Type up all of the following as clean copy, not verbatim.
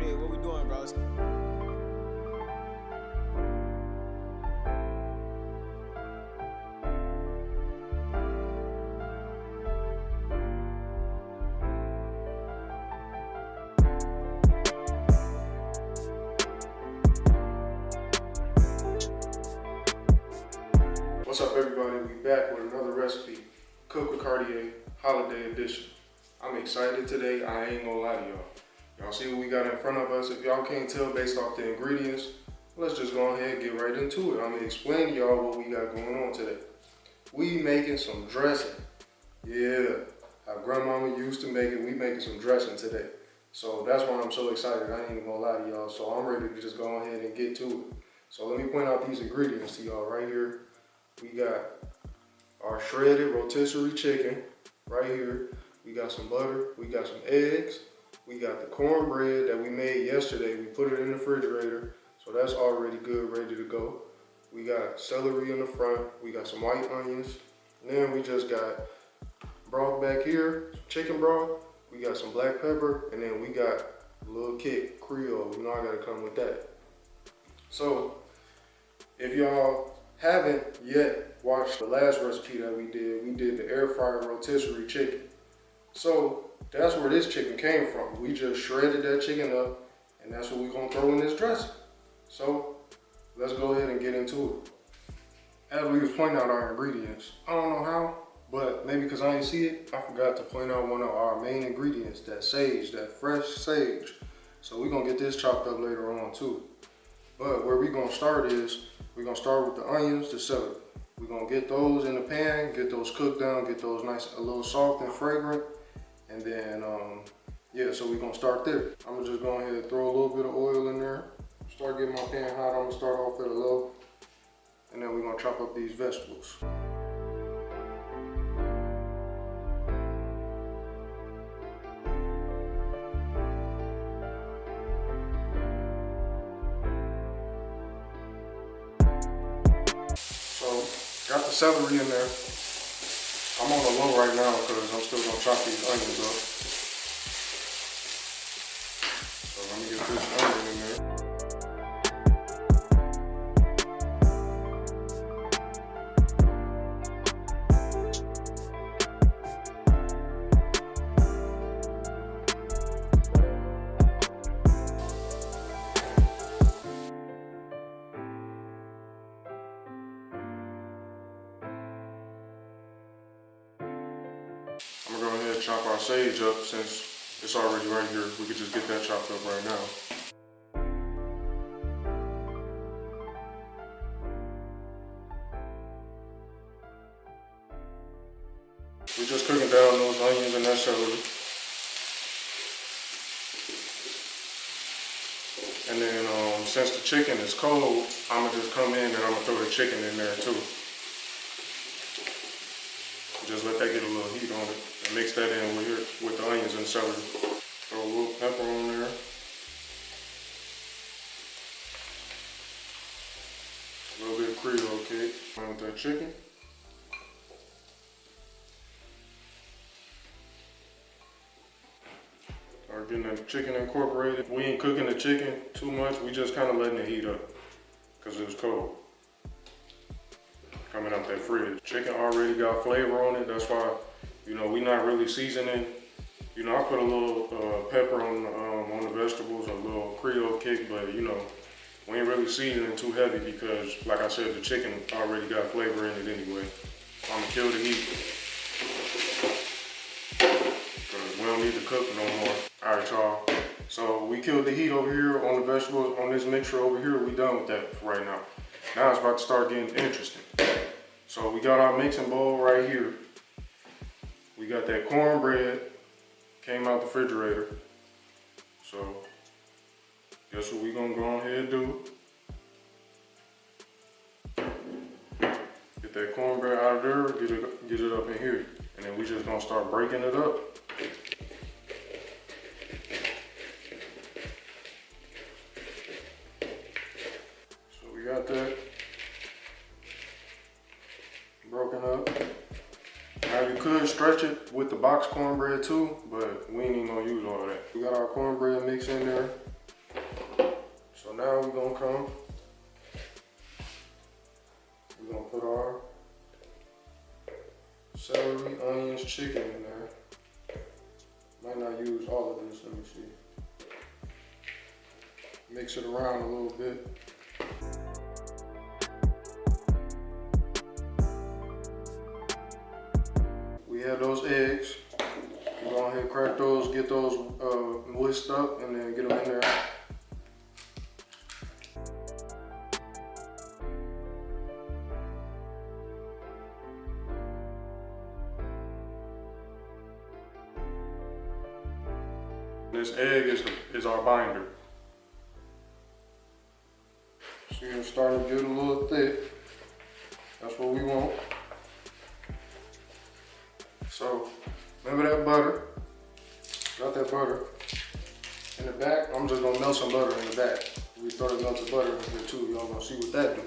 Okay, what we doing, bros? What's up, everybody? We back with another recipe, Cook with Cartea Holiday Edition. I'm excited today. I ain't gonna lie to y'all. Y'all see what we got in front of us? If y'all can't tell based off the ingredients, let's just go ahead and get right into it. I'm gonna explain to y'all what we got going on today. We making some dressing. Yeah, how grandmama used to make it, we making some dressing today. So that's why I'm so excited. I ain't even gonna lie to y'all. So I'm ready to just go ahead and get to it. So let me point out these ingredients to y'all right here. We got our shredded rotisserie chicken right here. We got some butter, we got some eggs, we got the cornbread that we made yesterday. We put it in the refrigerator, so that's already good, ready to go. We got celery in the front, we got some white onions, and then we just got broth back here, chicken broth, we got some black pepper, and then we got a little kick, Creole. You know I gotta come with that. So, if y'all haven't yet watched the last recipe that we did the air fryer rotisserie chicken. So that's where this chicken came from. We just shredded that chicken up, and that's what we're gonna throw in this dressing. So let's go ahead and get into it. As we was pointing out our ingredients, I don't know how, but maybe because I didn't see it, I forgot to point out one of our main ingredients, that sage, that fresh sage. So we're gonna get this chopped up later on too. But where we're gonna start is, we're gonna start with the onions, the celery. We're gonna get those in the pan, get those cooked down, get those nice, a little soft and fragrant. And then, yeah, so we're gonna start there. I'm gonna just go ahead and throw a little bit of oil in there. Start getting my pan hot. I'm gonna start off at a low. And then we're gonna chop up these vegetables. Got the celery in there. I'm on the low right now because I'm still gonna chop these onions up. So let me get this onion in there. I'm gonna go ahead and chop our sage up since it's already right here. We could just get that chopped up right now. We're just cooking down those onions and that celery. And then since the chicken is cold, I'm gonna just come in and I'm gonna throw the chicken in there too. Just let that get a little heat on it and mix that in with the onions and celery. Throw a little pepper on there. A little bit of Creole cake. With that chicken. Start getting that chicken incorporated. We ain't cooking the chicken too much. We just kind of letting it heat up because it was cold. Coming out that fridge. Chicken already got flavor on it. That's why, you know, we not really seasoning. You know, I put a little pepper on the vegetables, a little Creole kick, but you know, we ain't really seasoning too heavy because, like I said, the chicken already got flavor in it anyway. So I'm gonna kill the heat because we don't need to cook no more. All right, y'all. So we killed the heat over here on the vegetables, on this mixture over here. We done with that for right now. Now it's about to start getting interesting. So we got our mixing bowl right here. We got that cornbread, came out the refrigerator. So guess what we gonna go ahead and do? Get that cornbread out of there, get it up in here. And then we just gonna start breaking it up. So we got that broken up. Now you could stretch it with the box cornbread too, but we ain't even gonna use all that. We got our cornbread mix in there. now we're gonna put our celery, onions, chicken in there. Might not use all of this, let me see. Mix it around a little bit. We have those eggs. We're go ahead and crack those, get those whisked up, and then get them in there. This egg is our binder. See, it's starting to get a little thick. That's what we want. So, remember that butter? Got that butter. In the back, I'm just gonna melt some butter in the back. We started melting butter in here too. Y'all gonna see what that do.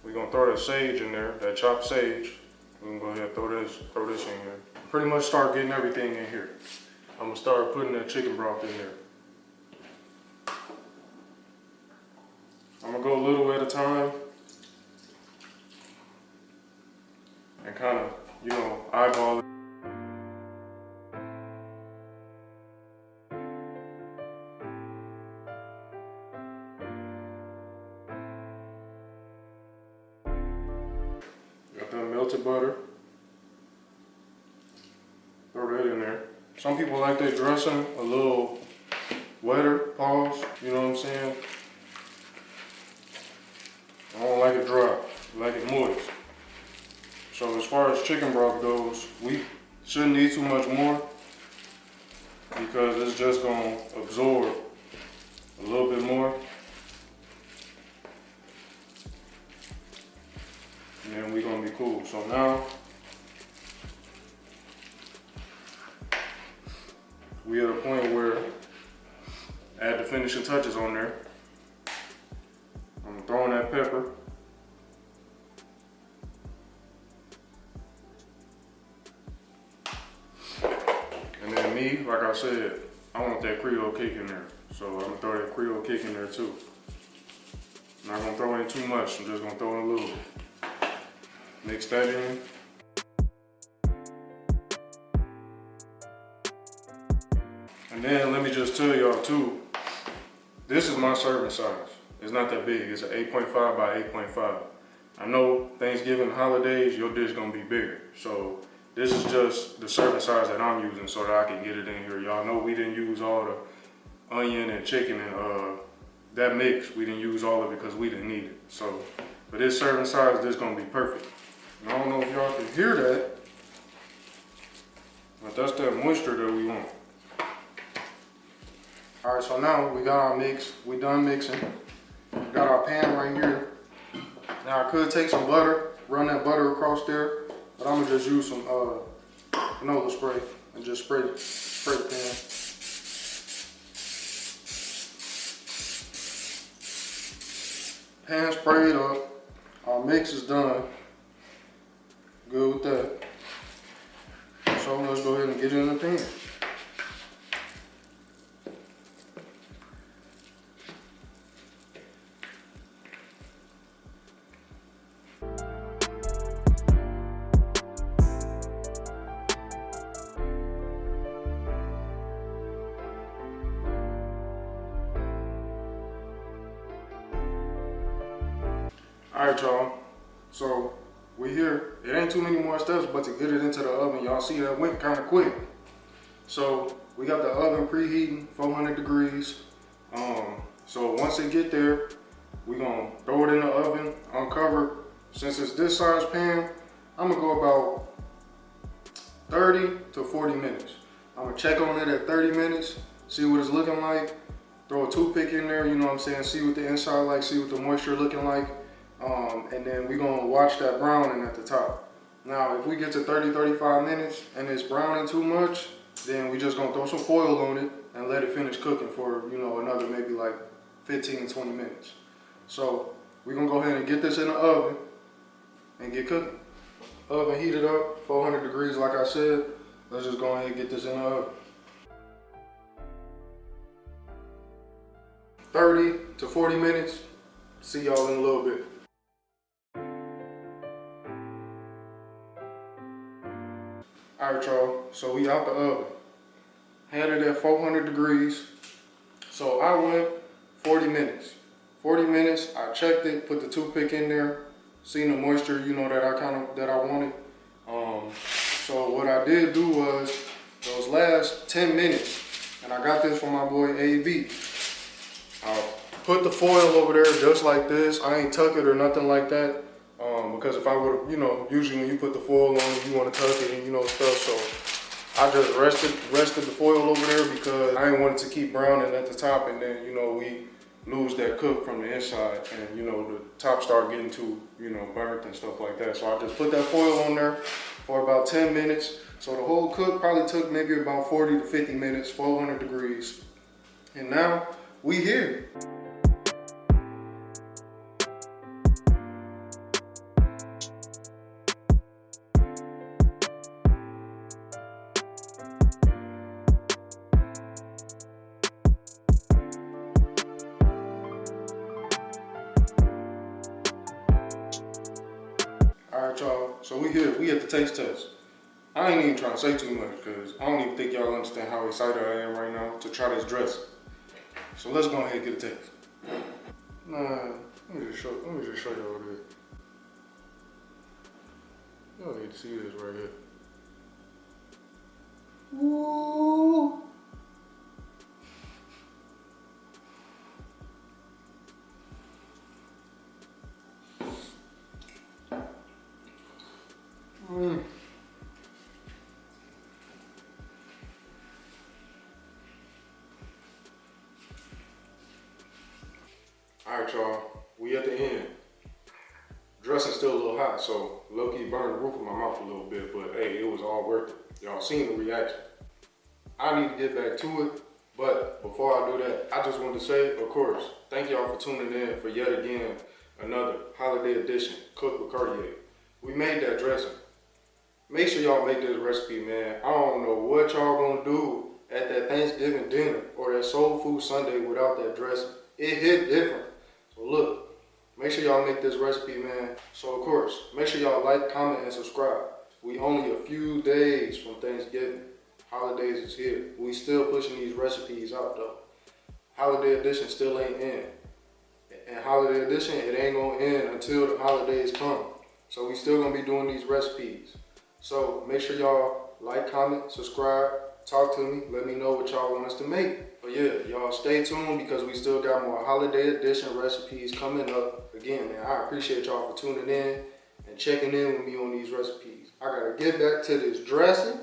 We're gonna throw that sage in there, that chopped sage. We're gonna go ahead and throw this in here. Pretty much start getting everything in here. I'm gonna start putting that chicken broth in there. I'm gonna go a little at a time and kind of, you know, eyeball it. Got that melted butter. Throw that in there. Some people like their dressing a little wetter, pause, you know what I'm saying? I don't like it dry, I like it moist. So as far as chicken broth goes, we shouldn't need too much more because it's just gonna absorb a little bit more. And then we're gonna be cool. So now, we at a point where add the finishing touches on there. I'm throwing that pepper. And then me, like I said, I want that Creole cake in there. So I'm gonna throw that Creole cake in there too. I'm not gonna throw in too much, I'm just gonna throw in a little bit. Mix that in. And then let me just tell y'all too, this is my serving size. It's not that big, it's an 8.5 by 8.5. I know Thanksgiving holidays, your dish gonna be bigger. So this is just the serving size that I'm using so that I can get it in here. Y'all know we didn't use all the onion and chicken and that mix. We didn't use all of it because we didn't need it. So for this serving size, this is gonna be perfect. And I don't know if y'all can hear that, but that's that moisture that we want. All right, so now we got our mix. We done mixing. We got our pan right here. Now I could take some butter, run that butter across there, but I'm gonna just use some canola spray and just spray the pan. Pan sprayed up. Our mix is done. Good with that. So let's go ahead and get it in the pan. All right, y'all. So we here. It ain't too many more steps, but to get it into the oven, y'all see that went kind of quick. So we got the oven preheating, 400 degrees. So once it get there, we gonna throw it in the oven, uncover. Since it's this size pan, I'm gonna go about 30 to 40 minutes. I'm gonna check on it at 30 minutes, see what it's looking like. Throw a toothpick in there, you know what I'm saying? See what the inside like, see what the moisture looking like. And then we're gonna watch that browning at the top. Now, if we get to 30, 35 minutes and it's browning too much, then we just gonna throw some foil on it and let it finish cooking for, you know, another maybe like 15, 20 minutes. So we're gonna go ahead and get this in the oven and get cooking. Oven heated up, 400 degrees like I said. let's just go ahead and get this in the oven. 30 to 40 minutes. See y'all in a little bit. Alright y'all, so we out the oven. Had it at 400 degrees. So I went 40 minutes. 40 minutes, I checked it, put the toothpick in there, seen the moisture, you know, that I wanted. So what I did do was those last 10 minutes, and I got this from my boy AB. I put the foil over there just like this. I ain't tuck it or nothing like that. Because if I would, you know, usually when you put the foil on, you want to tuck it and you know stuff. So I just rested the foil over there because I didn't want it to keep browning at the top, and then, you know, we lose that cook from the inside, and, you know, the top start getting too, you know, burnt and stuff like that. So I just put that foil on there for about 10 minutes. So the whole cook probably took maybe about 40 to 50 minutes, 400 degrees. And now we here. Alright y'all, so we here, we at the taste test. I ain't even trying to say too much because I don't even think y'all understand how excited I am right now to try this dressing. So let's go ahead and get a taste. Let me just show y'all this. Y'all need to see this right here. Woo! Alright y'all, we at the end. Dressing's still a little hot, so low-key burned the roof of my mouth a little bit, but hey, it was all worth it. Y'all seen the reaction. I need to get back to it, but before I do that, I just wanted to say, of course, thank y'all for tuning in for yet again another holiday edition, Cook with Cartea. We made that dressing. Make sure y'all make this recipe, man. I don't know what y'all gonna do at that Thanksgiving dinner or that Soul Food Sunday without that dressing. It hit different. So look, make sure y'all make this recipe, man. So of course, make sure y'all like, comment, and subscribe. We only a few days from Thanksgiving. Holidays is here. We still pushing these recipes out though. Holiday edition still ain't in. And holiday edition, it ain't gonna end until the holidays come. So we still gonna be doing these recipes. So make sure y'all like, comment, subscribe, talk to me, let me know what y'all want us to make. But yeah, y'all stay tuned because we still got more holiday edition recipes coming up. Again, man, I appreciate y'all for tuning in and checking in with me on these recipes. I gotta get back to this dressing.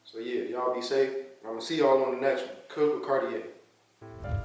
So yeah, y'all be safe. I'm gonna see y'all on the next one. Cook with Cartea.